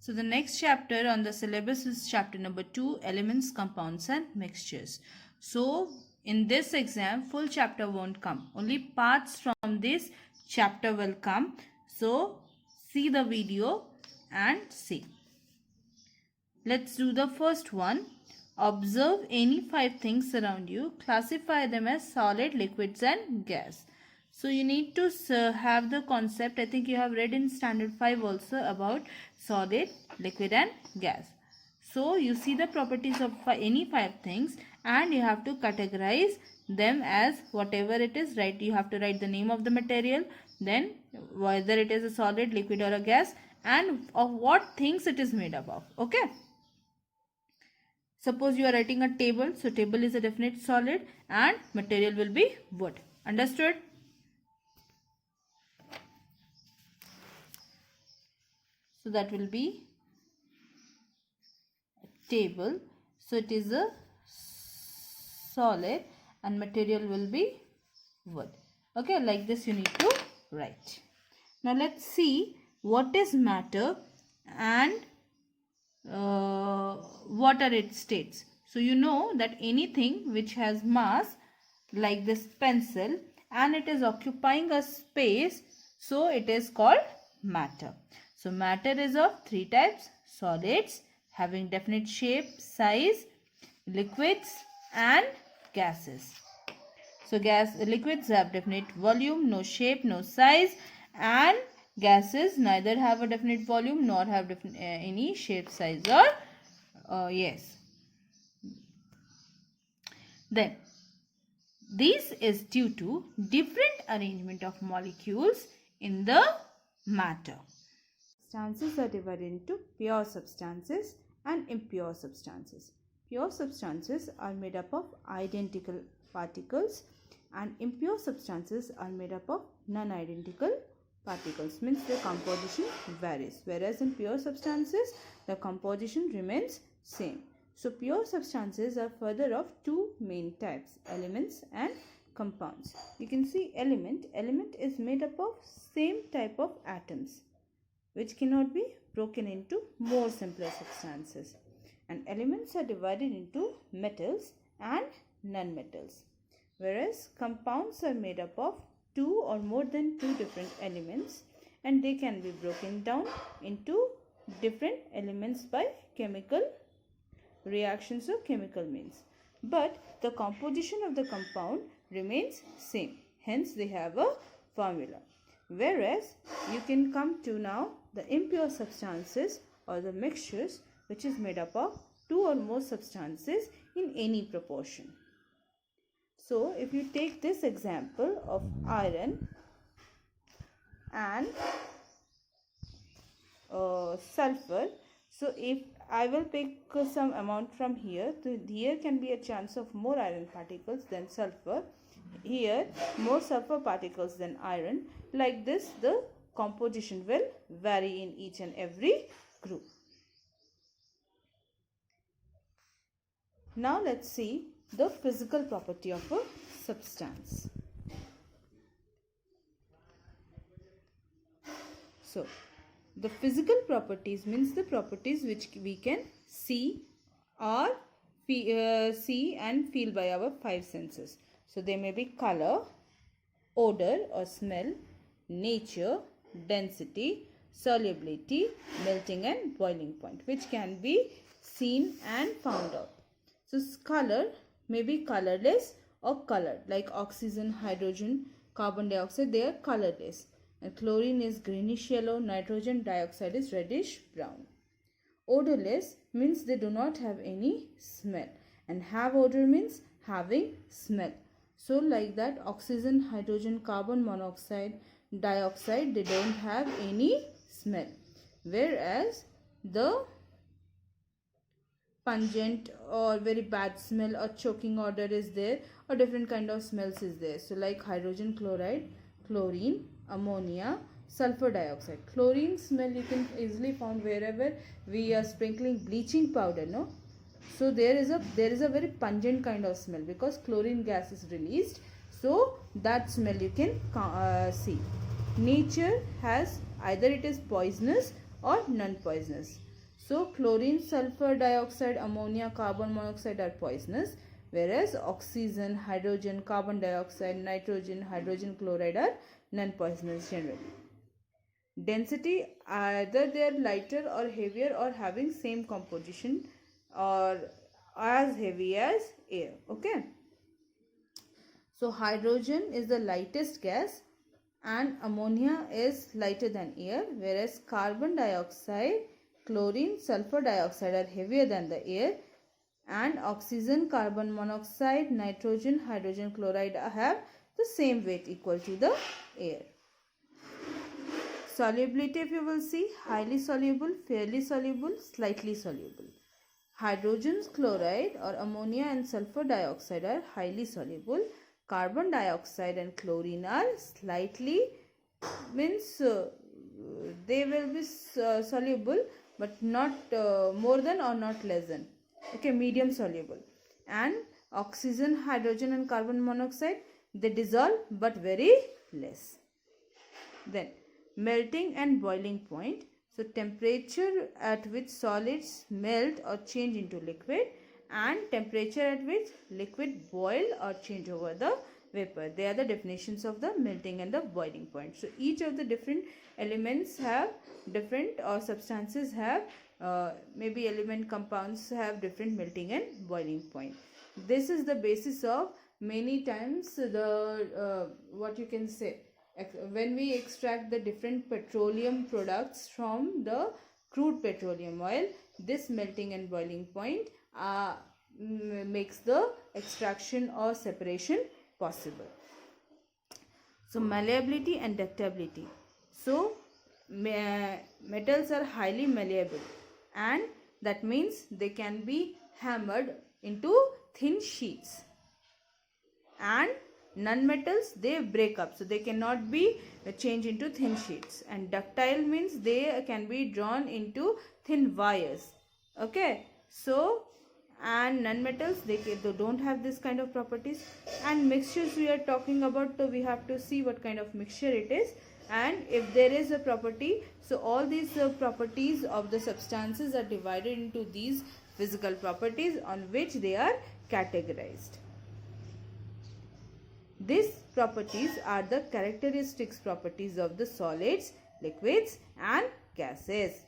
So the next chapter on the syllabus is chapter number 2, elements, compounds and mixtures. So in this exam, full chapter won't come. Only parts from this chapter will come. So see the video and see. Let's do the first one. Observe any 5 things around you. Classify them as solid, liquids and gas. So you need to have the concept. I think you have read in standard 5 also about solid, liquid and gas. So you see the properties of any 5 things and you have to categorize them as whatever it is, right? You have to write the name of the material, then whether it is a solid, liquid or a gas, and of what things it is made up of. Okay. Suppose you are writing a table. So table is a definite solid and material will be wood. Understood? So that will be a table. So it is a solid and material will be wood. Okay, like this you need to write. Now let's see what is matter and what are its states. So you know that anything which has mass, like this pencil, and it is occupying a space, so it is called matter. So matter is of 3 types: solids having definite shape, size, liquids and gases. So liquids have definite volume, no shape, no size, and gases neither have a definite volume nor have any shape, size or yes. Then this is due to different arrangement of molecules in the matter. Substances are divided into pure substances and impure substances. Pure substances are made up of identical particles and impure substances are made up of non-identical particles, means the composition varies, whereas in pure substances the composition remains same. So pure substances are further of 2 main types: elements and compounds. You can see element is made up of same type of atoms which cannot be broken into more simpler substances, and elements are divided into metals and non-metals, whereas compounds are made up of 2 or more than 2 different elements and they can be broken down into different elements by chemical reactions or chemical means, but the composition of the compound remains same, hence they have a formula. Whereas you can come to now the impure substances or the mixtures, which is made up of 2 or more substances in any proportion. So if you take this example of iron and sulfur, so if I will pick some amount from here, so here can be a chance of more iron particles than sulfur, here more sulfur particles than iron. Like this the composition will vary in each and every group. Now let's see the physical property of a substance. So the physical properties means the properties which we can see or see and feel by our 5 senses. So they may be color, odor or smell, nature, density, solubility, melting and boiling point, which can be seen and found out. So color may be colorless or colored, like oxygen, hydrogen, carbon dioxide, they are colorless. And chlorine is greenish yellow, nitrogen dioxide is reddish brown. Odorless means they do not have any smell, and have odor means having smell. So like that, oxygen, hydrogen, carbon monoxide, dioxide, they don't have any smell, whereas the pungent or very bad smell or choking odor is there, or different kind of smells is there. So like hydrogen chloride, chlorine, ammonia, sulfur dioxide. Chlorine smell you can easily found wherever we are sprinkling bleaching powder, no? So there is a very pungent kind of smell because chlorine gas is released. So that smell you can see. Nature has either it is poisonous or non-poisonous. So chlorine, sulfur dioxide, ammonia, carbon monoxide are poisonous, whereas oxygen, hydrogen, carbon dioxide, nitrogen, hydrogen chloride are non-poisonous generally. Density, either they are lighter or heavier or having same composition or as heavy as air. Okay. So hydrogen is the lightest gas and ammonia is lighter than air, whereas carbon dioxide, chlorine, sulfur dioxide are heavier than the air, and oxygen, carbon monoxide, nitrogen, hydrogen chloride have the same weight equal to the air. Solubility, if you will see, highly soluble, fairly soluble, slightly soluble. Hydrogen chloride or ammonia and sulfur dioxide are highly soluble. Carbon dioxide and chlorine are slightly, means they will be soluble but not more than or not less than. Okay, medium soluble. And oxygen, hydrogen and carbon monoxide, they dissolve but very less. Then melting and boiling point. So temperature at which solids melt or change into liquid, and temperature at which liquid boil or change over the vapor. They are the definitions of the melting and the boiling point. So each of the different elements have different, or substances have maybe element compounds have different melting and boiling point. This is the basis of many times the what you can say, when we extract the different petroleum products from the crude petroleum oil, this melting and boiling point makes the extraction or separation possible. So malleability and ductility. So metals are highly malleable, and that means they can be hammered into thin sheets, and non-metals, they break up, so they cannot be changed into thin sheets. And ductile means they can be drawn into thin wires. Okay, so and non-metals, they don't have this kind of properties. And mixtures we are talking about, so we have to see what kind of mixture it is, and if there is a property. So all these properties of the substances are divided into these physical properties on which they are categorized. These properties are the characteristics properties of the solids, liquids and gases.